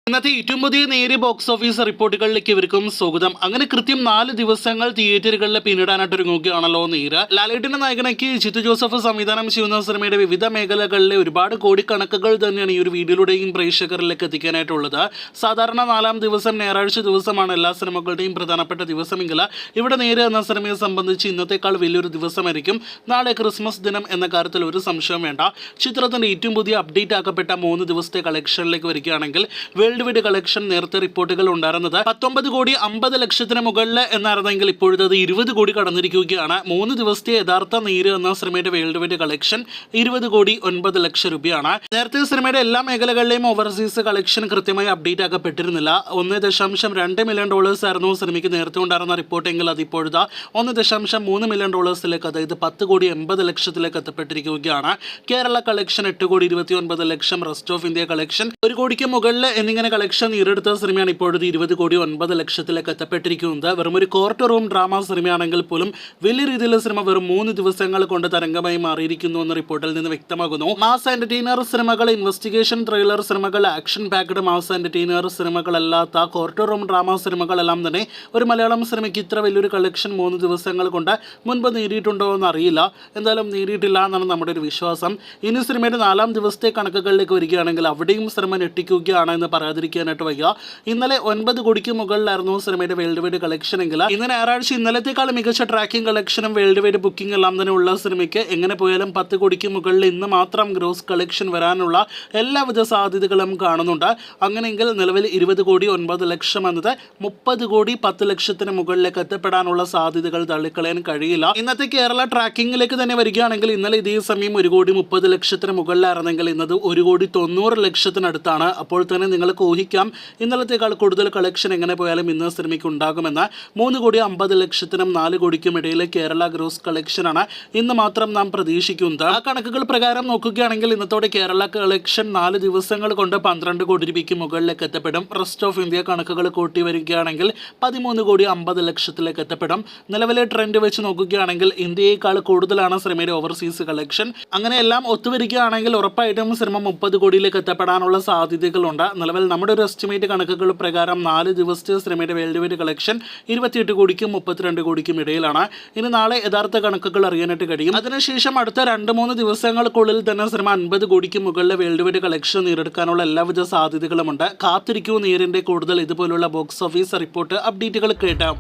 ഇന്നത്തെ ഏറ്റവും പുതിയ നേരിയ ബോക്സ് ഓഫീസ് റിപ്പോർട്ടുകളിലേക്ക് ഇവർക്കും സ്വാഗതം. അങ്ങനെ കൃത്യം 4 ദിവസങ്ങൾ തിയേറ്ററുകളിൽ പിന്നിടാനായിട്ട് ഒരുങ്ങുകയാണല്ലോ നീര. ലാലേട്ടിന്റെ നായകനാക്കി ജിത്തു ജോസഫ് സംവിധാനം ചെയ്യുന്ന സിനിമയുടെ വിവിധ മേഖലകളിലെ ഒരുപാട് കോടിക്കണക്കുകൾ തന്നെയാണ് ഈ ഒരു വീഡിയോയിലൂടെയും പ്രേക്ഷകരിലേക്ക് എത്തിക്കാനായിട്ടുള്ളത്. സാധാരണ 4-ാം ദിവസം ഞായറാഴ്ച ദിവസമാണ് എല്ലാ സിനിമകളുടെയും പ്രധാനപ്പെട്ട ദിവസമെങ്കിൽ ഇവിടെ നേര് എന്ന സിനിമയെ സംബന്ധിച്ച് ഇന്നത്തെക്കാൾ വലിയൊരു ദിവസമായിരിക്കും നാളെ ക്രിസ്മസ് ദിനം എന്ന കാര്യത്തിൽ ഒരു സംശയം വേണ്ട. ചിത്രത്തിന്റെ ഏറ്റവും പുതിയ അപ്ഡേറ്റ് ആക്കപ്പെട്ട 3 ദിവസത്തെ കളക്ഷനിലേക്ക് വരികയാണെങ്കിൽ വേൾഡ് വൈഡ് കളക്ഷൻ നേരത്തെ റിപ്പോർട്ടുകൾ ഉണ്ടായിരുന്നത് 19 കോടി 50 ലക്ഷത്തിന് മുകളിൽ എന്നായിരുന്നെങ്കിൽ ഇപ്പോഴത്തെ 20 കോടി കടന്നിരിക്കുകയാണ്. 3 ദിവസത്തെ യഥാർത്ഥ നീര് എന്ന സിനിമയുടെ വേൾഡ് വൈഡ് കളക്ഷൻ 20 കോടി 9 ലക്ഷം രൂപയാണ്. നേരത്തെ സിനിമയുടെ എല്ലാ മേഖലകളിലെയും ഓവർസീസ് കളക്ഷൻ കൃത്യമായി അപ്ഡേറ്റ് ആക്കപ്പെട്ടിരുന്നില്ല. $1.2 മില്യൺ ആയിരുന്നു സിനിമയ്ക്ക് നേരത്തെ ഉണ്ടായിരുന്ന റിപ്പോർട്ടെങ്കിൽ അത് ഇപ്പോഴത്തെ $1.3 മില്യൺ അതായത് 10 കോടി 80 ലക്ഷത്തിലേക്ക് എത്തപ്പെട്ടിരിക്കുകയാണ്. കേരള കളക്ഷൻ 8 കോടി 29 ലക്ഷം, റെസ്റ്റ് ഓഫ് ഇന്ത്യ കളക്ഷൻ 1 കോടിക്ക് മുകളിൽ എന്നിങ്ങനെ കളക്ഷൻ നേടിയെടുത്ത സിനിമയാണ് ഇപ്പോഴത്തെ 20 കോടി 9 ലക്ഷത്തിലേക്ക് എത്തപ്പെട്ടിരിക്കുന്നത്. വെറും ഒരു കോർട്ട് റൂം ഡ്രാമ സിനിമയാണെങ്കിൽ പോലും വലിയ രീതിയിലുള്ള സിനിമ വെറും 3 ദിവസങ്ങൾ കൊണ്ട് തരംഗമായി മാറിയിരിക്കുന്നു എന്ന റിപ്പോർട്ടിൽ നിന്ന് വ്യക്തമാകുന്നു. മാസ് എന്റർടൈനർ സിനിമകൾ, ഇൻവെസ്റ്റിഗേഷൻ ത്രില്ലർ സിനിമകൾ, ആക്ഷൻ പാക്ഡ് മാസ് എന്റർടൈനർ സിനിമകളല്ലാത്ത കോർട്ട് റൂം ഡ്രാമ സിനിമകളെല്ലാം തന്നെ ഒരു മലയാളം സിനിമയ്ക്ക് ഇത്ര വലിയൊരു കളക്ഷൻ 3 ദിവസങ്ങൾ കൊണ്ട് മുൻപ് നേടിയിട്ടുണ്ടോ എന്ന് അറിയില്ല. എന്തായാലും നേടിയിട്ടില്ല എന്നാണ് നമ്മുടെ ഒരു വിശ്വാസം. ഇനി സിനിമയുടെ 4-ാം ദിവസത്തെ കണക്കുകളിലേക്ക് വരികയാണെങ്കിൽ അവിടെയും സിനിമ ഞെട്ടിക്കുകയാണ് എന്ന് പറയാതിരിക്കാനായിട്ട് വയ്യ. ഇന്നലെ 9 കോടിക്ക് മുകളിലായിരുന്നു സിനിമയുടെ വേൾഡ് വൈഡ് കളക്ഷൻ എങ്കിൽ ഇന്ന് ഞായറാഴ്ച ഇന്നലത്തേക്കാൾ മികച്ച ട്രാക്കിംഗ് കളക്ഷനും വേൾഡ് വൈഡ് ബുക്കിംഗ് എല്ലാം തന്നെ ഉള്ള സിനിമയ്ക്ക് എങ്ങനെ പോയാലും 10 കോടിക്ക് മുകളിൽ ഇന്ന് മാത്രം ഗ്രോസ് കളക്ഷൻ വരാനുള്ള എല്ലാവിധ സാധ്യതകളും കാണുന്നുണ്ട്. അങ്ങനെയെങ്കിൽ നിലവിൽ 20 കോടി 9 ലക്ഷം എന്നത് 30 കോടി 10 ലക്ഷത്തിന് മുകളിലേക്ക് എത്തപ്പെടാനുള്ള സാധ്യതകൾ തള്ളിക്കളയാൻ കഴിയില്ല. ഇന്നത്തെ കേരള ട്രാക്കിങ്ങിലേക്ക് തന്നെ വരികയാണെങ്കിൽ ഇന്നലെ ഇതേ സമയം 1 കോടി 30 ലക്ഷത്തിന് മുകളിലായിരുന്നെങ്കിൽ ഇന്നത് 1 കോടി 90 ലക്ഷത്തിനടുത്താണ്. അപ്പോൾ തന്നെ നിങ്ങൾക്ക് ഊഹിക്കാം ഇന്നലത്തേക്കാൾ കൂടുതൽ കളക്ഷൻ എങ്ങനെ പോയാലും ഇന്ന് സിനിമയ്ക്ക് ഉണ്ടാകുമെന്ന്. 3 കോടി 50 ലക്ഷത്തിനും 4 കോടിക്കും ഇടയിൽ കേരള ഗ്രോസ് കളക്ഷനാണ് ഇന്ന് മാത്രം നാം പ്രതീക്ഷിക്കുന്നത്. ആ കണക്കുകൾ പ്രകാരം നോക്കുകയാണെങ്കിൽ ഇന്നത്തോടെ കേരള കളക്ഷൻ 4 ദിവസങ്ങൾ കൊണ്ട് 12 കോടി രൂപയ്ക്ക് മുകളിലേക്ക് എത്തപ്പെടും. റെസ്റ്റ് ഓഫ് ഇന്ത്യ കണക്കുകൾ കൂട്ടി വരികയാണെങ്കിൽ 13 കോടി 50 ലക്ഷത്തിലേക്ക് എത്തപ്പെടും. നിലവിലെ ട്രെൻഡ് വെച്ച് നോക്കുകയാണെങ്കിൽ ഇന്ത്യയേക്കാൾ കൂടുതലാണ് സിനിമയുടെ ഓവർസീസ് കളക്ഷൻ. അങ്ങനെ എല്ലാം ഒത്തുവരികയാണെങ്കിൽ ഉറപ്പായിട്ടും സിനിമ 30 കോടിയിലേക്ക് എത്തപ്പെടാനുള്ള സാധ്യതകളുണ്ട്. നിലവിൽ നമ്മുടെ ഒരു എസ്റ്റിമേറ്റ് കണക്കുകൾ പ്രകാരം 4 ദിവസത്തെ സിനിമയുടെ വേൾഡ് വൈഡ് കളക്ഷൻ 28 കോടിക്കും 32 കോടിക്കും ഇടയിലാണ്. ഇനി നാളെ യഥാർത്ഥ കണക്കുകൾ അറിയാനായിട്ട് കഴിയും. അതിനുശേഷം അടുത്ത 2-3 ദിവസങ്ങൾക്കുള്ളിൽ തന്നെ സിനിമ 50 കോടിക്ക് മുകളിലെ വേൾഡ് വൈഡ് കളക്ഷൻ നേടിയെടുക്കാനുള്ള എല്ലാവിധ സാധ്യതകളുമുണ്ട്. കാത്തിരിക്കൂ നേരിന്റെ കൂടുതൽ ഇതുപോലുള്ള ബോക്സ് ഓഫീസ് റിപ്പോർട്ട് അപ്ഡേറ്റുകൾ കേട്ടാം.